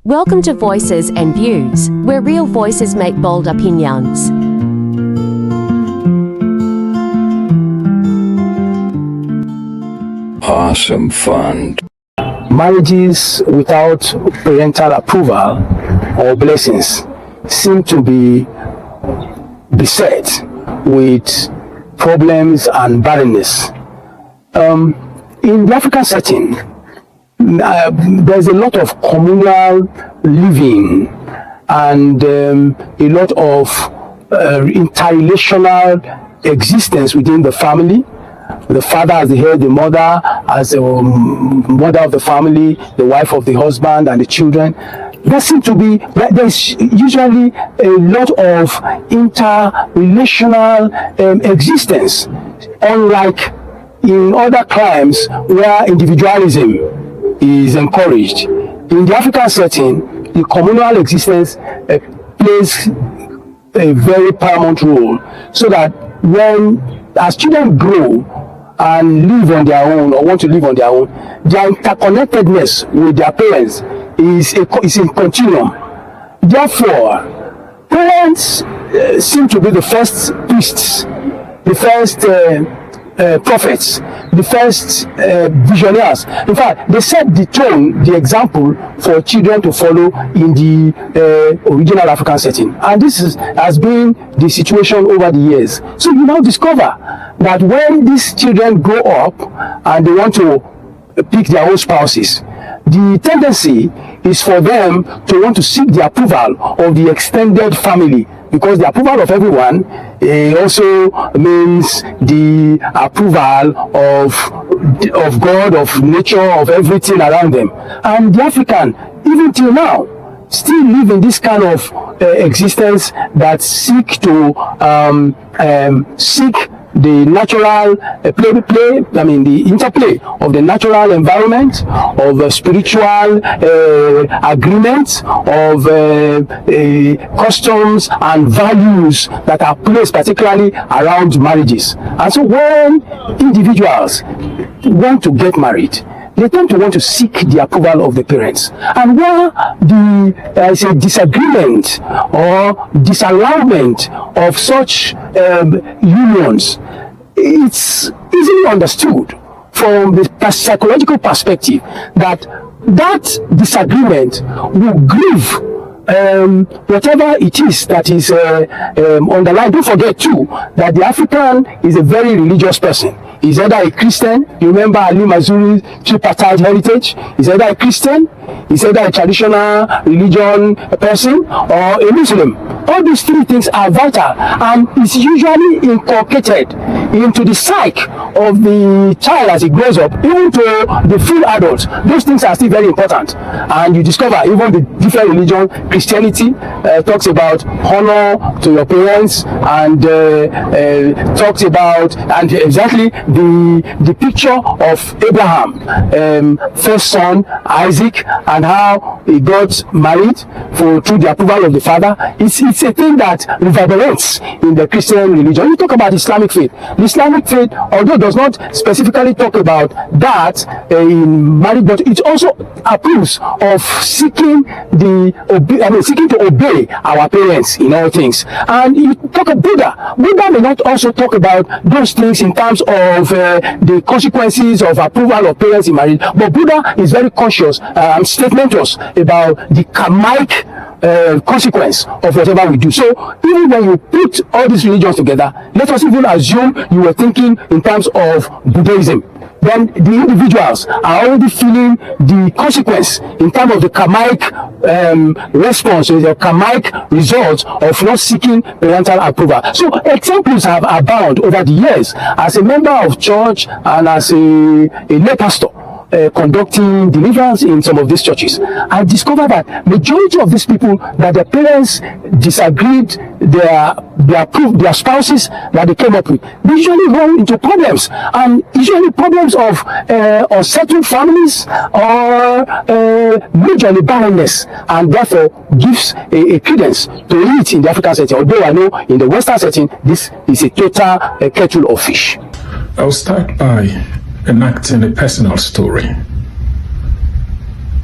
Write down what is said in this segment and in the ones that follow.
Welcome to Voices and Views, where real voices make bold opinions. Awesome fun. Marriages without parental approval or blessings seem to be beset with problems and barrenness. In the African setting, there's a lot of communal living and a lot of interrelational existence within the family. The father as the head, the mother as the mother of the family, the wife of the husband, and the children. There's usually a lot of interrelational existence, unlike in other climes where individualism is encouraged. In the African setting, the communal existence plays a very paramount role, so that as children grow and live on their own or want to live on their own, their interconnectedness with their parents is in continuum. Therefore, parents seem to be the first priests, the first prophets, the first visionaries. In fact, they set the tone, the example for children to follow in the original African setting. And this has been the situation over the years. So you now discover that when these children grow up and they want to pick their own spouses, the tendency is for them to want to seek the approval of the extended family, because the approval of everyone also means the approval of God, of nature, of everything around them. And the African, even till now, still live in this kind of existence that seek the natural the interplay of the natural environment, of spiritual agreements, of customs and values that are placed particularly around marriages. And so when individuals want to get married, they tend to want to seek the approval of the parents. And where there is a disagreement or disallowment of such unions, it's easily understood from the psychological perspective that disagreement will grieve whatever it is that is underlying. Don't forget too that the African is a very religious person. He's either a Christian, you remember Ali Mazuri's tripartite heritage, he's either a Christian, he's either a traditional religion person, or a Muslim. All these three things are vital, and it's usually inculcated into the psyche of the child as he grows up, even to the full adult. Those things are still very important. And you discover even the different religion, Christianity talks about honor to your parents, and talks about, and exactly the picture of Abraham, first son Isaac, and how he got married through the approval of the father. It's a thing that reverberates in the Christian religion. You talk about Islamic faith. The Islamic faith, although does not specifically talk about that in marriage, but it also approves of seeking to obey our parents in all things. And you talk of Buddha. Buddha may not also talk about those things in terms of the consequences of approval of parents in marriage, but Buddha is very conscious and statementous about the karmic consequence of whatever we do. So even when you put all these religions together, let us even assume you were thinking in terms of Buddhism, then the individuals are already feeling the consequence in terms of the karmic response, or the karmic results of not seeking parental approval. So examples have abounded over the years. As a member of church and as a lay pastor, conducting deliverance in some of these churches, I discovered that majority of these people, that their parents disagreed their spouses that they came up with, they usually run into problems, and usually problems of unsettled families or majorly barrenness, and therefore gives a credence to it in the African setting. Although I know in the Western setting this is a total kettle of fish. I'll start by enacting a personal story.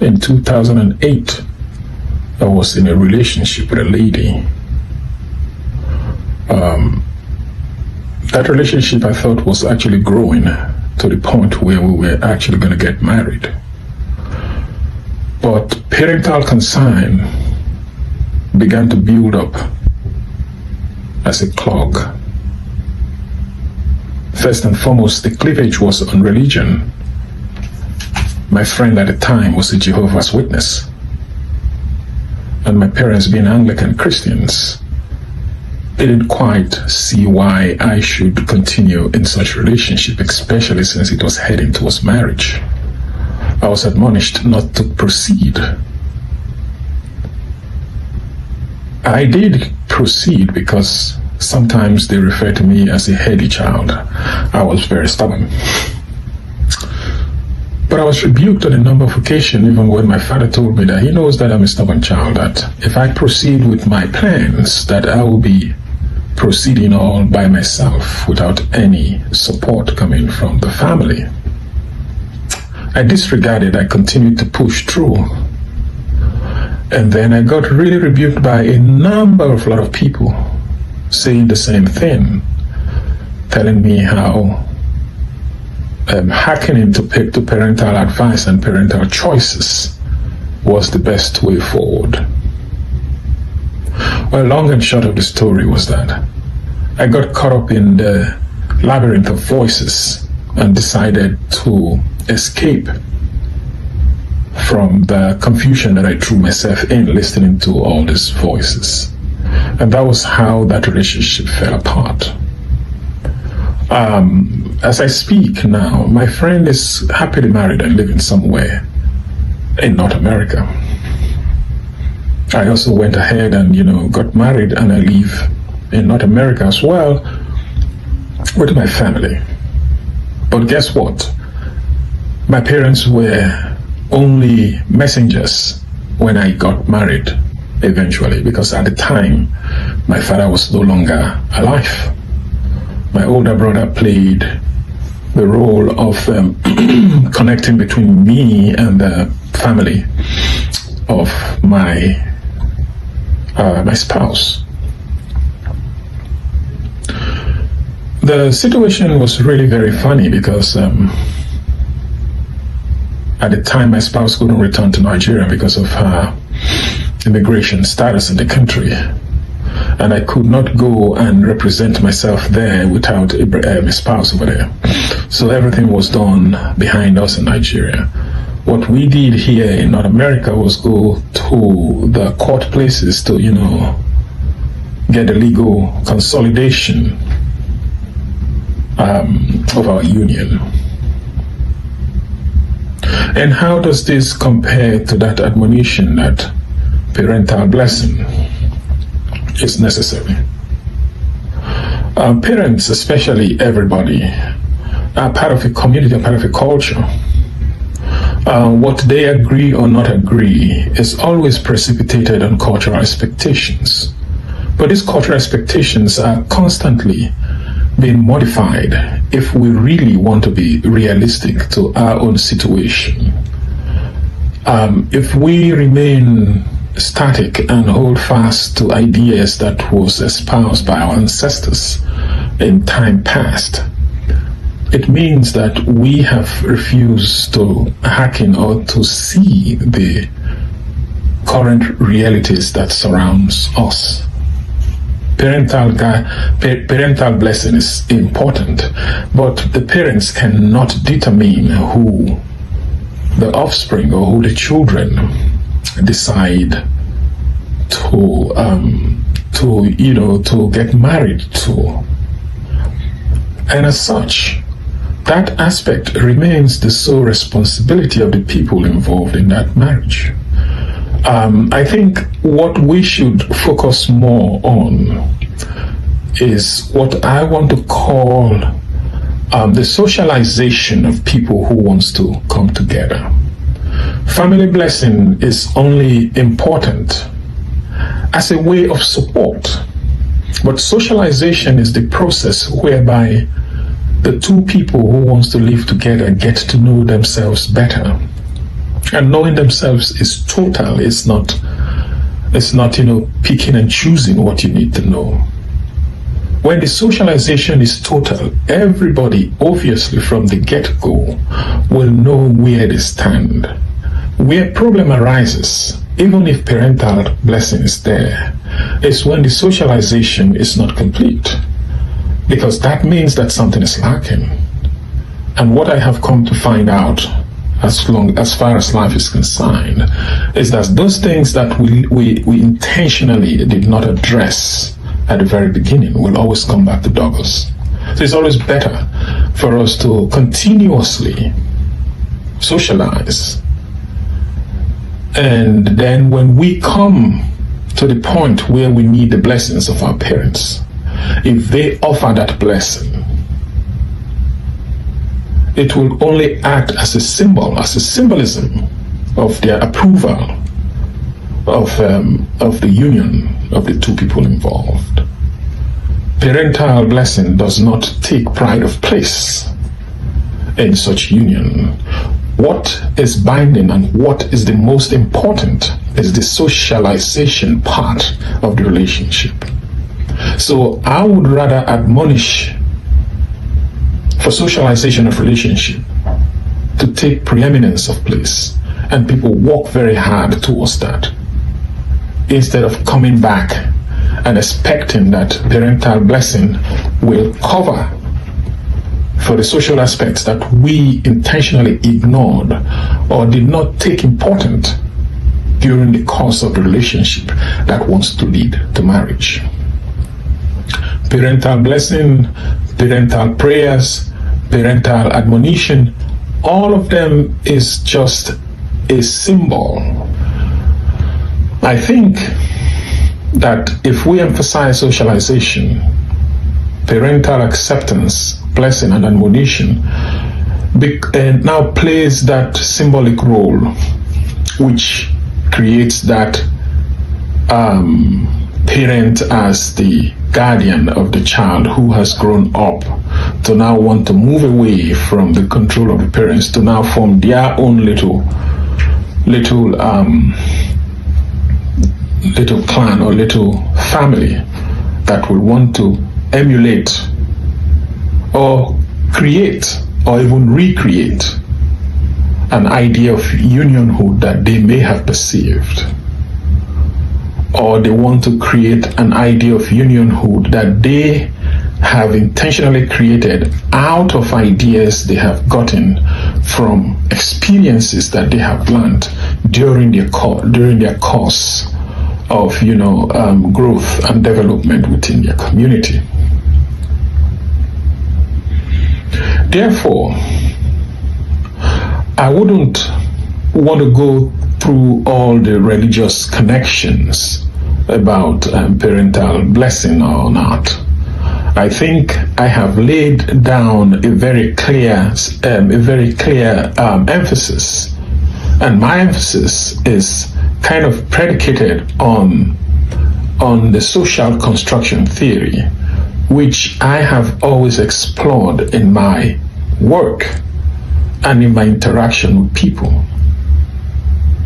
In 2008, I was in a relationship with a lady. That relationship I thought was actually growing to the point where we were actually going to get married. But parental concern began to build up as a clog. First and foremost, the cleavage was on religion. My friend at the time was a Jehovah's Witness, and my parents, being Anglican Christians, didn't quite see why I should continue in such relationship, especially since it was heading towards marriage. I was admonished not to proceed. I did proceed because sometimes they refer to me as a heady child. I was very stubborn. But I was rebuked on a number of occasions, even when my father told me that he knows that I'm a stubborn child, that if I proceed with my plans, that I will be proceeding all by myself without any support coming from the family. I disregarded. I continued to push through. And then I got really rebuked by a lot of people saying the same thing, telling me how hacking into parental advice and parental choices was the best way forward. Well, long and short of the story was that I got caught up in the labyrinth of voices and decided to escape from the confusion that I threw myself in listening to all these voices. And that was how that relationship fell apart. As I speak now, my friend is happily married and living somewhere in North America. I also went ahead and, got married, and I live in North America as well with my family. But guess what? My parents were only messengers when I got married eventually, because at the time my father was no longer alive. My older brother played the role of connecting between me and the family of my spouse. The situation was really very funny because at the time my spouse couldn't return to Nigeria because of her immigration status in the country, and I could not go and represent myself there without a spouse over there. So everything was done behind us in Nigeria. What we did here in North America was go to the court places to, get a legal consolidation of our union. And how does this compare to that admonition that parental blessing is necessary? Parents, especially everybody, are part of a community, are part of a culture. What they agree or not agree is always precipitated on cultural expectations. But these cultural expectations are constantly being modified if we really want to be realistic to our own situation. If we remain static and hold fast to ideas that was espoused by our ancestors in time past, it means that we have refused to hearken or to see the current realities that surrounds us. Parental blessing is important, but the parents cannot determine who the offspring or who the children decide to get married to. And as such, that aspect remains the sole responsibility of the people involved in that marriage. I think what we should focus more on is what I want to call the socialization of people who wants to come together. Family blessing is only important as a way of support, but socialization is the process whereby the two people who wants to live together get to know themselves better. And knowing themselves is total, it's not It's not, picking and choosing what you need to know. When the socialization is total, everybody, obviously from the get-go, will know where they stand. Where problem arises, even if parental blessing is there, is when the socialization is not complete. Because that means that something is lacking. And what I have come to find out, as far as life is concerned, is that those things that we intentionally did not address at the very beginning will always come back to dog us. So it's always better for us to continuously socialize. And then when we come to the point where we need the blessings of our parents, if they offer that blessing, it will only act as a symbol, as a symbolism of their approval of the union of the two people involved. Parental blessing does not take pride of place in such union. What is binding and what is the most important is the socialization part of the relationship. So I would rather admonish for socialization of relationship to take preeminence of place, and people work very hard towards that, instead of coming back and expecting that parental blessing will cover for the social aspects that we intentionally ignored or did not take important during the course of the relationship that wants to lead to marriage. Parental blessing, parental prayers, parental admonition, all of them is just a symbol. I think that if we emphasize socialization, parental acceptance, blessing and admonition now plays that symbolic role, which creates that parent as the guardian of the child who has grown up to now want to move away from the control of the parents, to now form their own little clan or little family that will want to emulate or create or even recreate an idea of unionhood that they may have perceived, or they want to create an idea of unionhood that they have intentionally created out of ideas they have gotten from experiences that they have learned during their course of growth and development within their community. Therefore, I wouldn't want to go through all the religious connections about parental blessing or not. I think I have laid down a very clear emphasis, and my emphasis is kind of predicated on the social construction theory, which I have always explored in my work and in my interaction with people.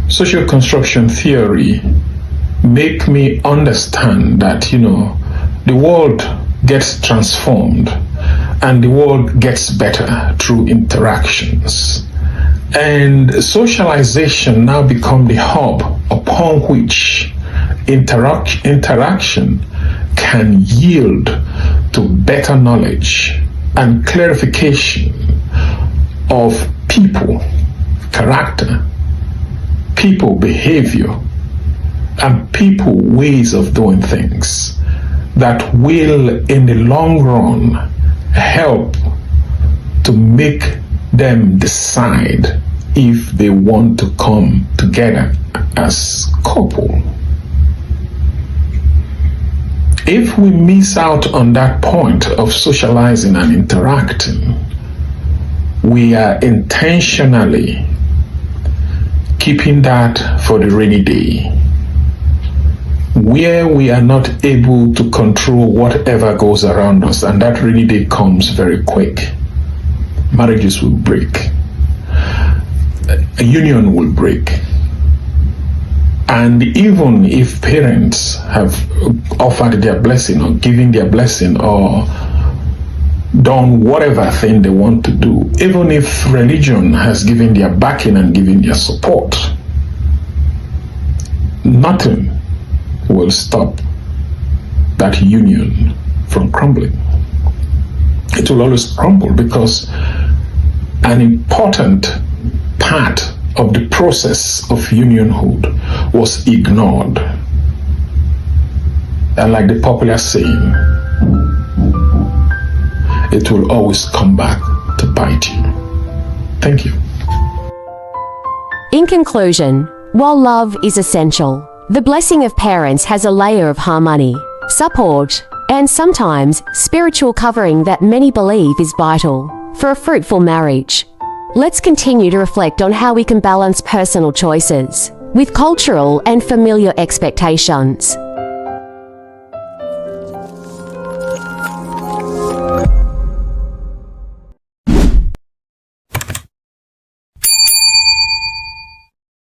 Social construction theory make me understand that the world gets transformed and the world gets better through interactions, and socialization now become the hub upon which interaction can yield to better knowledge and clarification of people character, people behavior, and people ways of doing things that will in the long run help to make them decide if they want to come together as couple. If we miss out on that point of socializing and interacting, we are intentionally keeping that for the rainy day, where we are not able to control whatever goes around us, and that rainy day comes very quick. Marriages will break. A union will break. And even if parents have offered their blessing or given their blessing or done whatever thing they want to do, even if religion has given their backing and given their support, nothing will stop that union from crumbling. It will always crumble because an important part of the process of unionhood was ignored. And like the popular saying, it will always come back to bite you. Thank you. In conclusion, while love is essential, the blessing of parents has a layer of harmony, support, and sometimes spiritual covering that many believe is vital for a fruitful marriage. Let's continue to reflect on how we can balance personal choices with cultural and familiar expectations.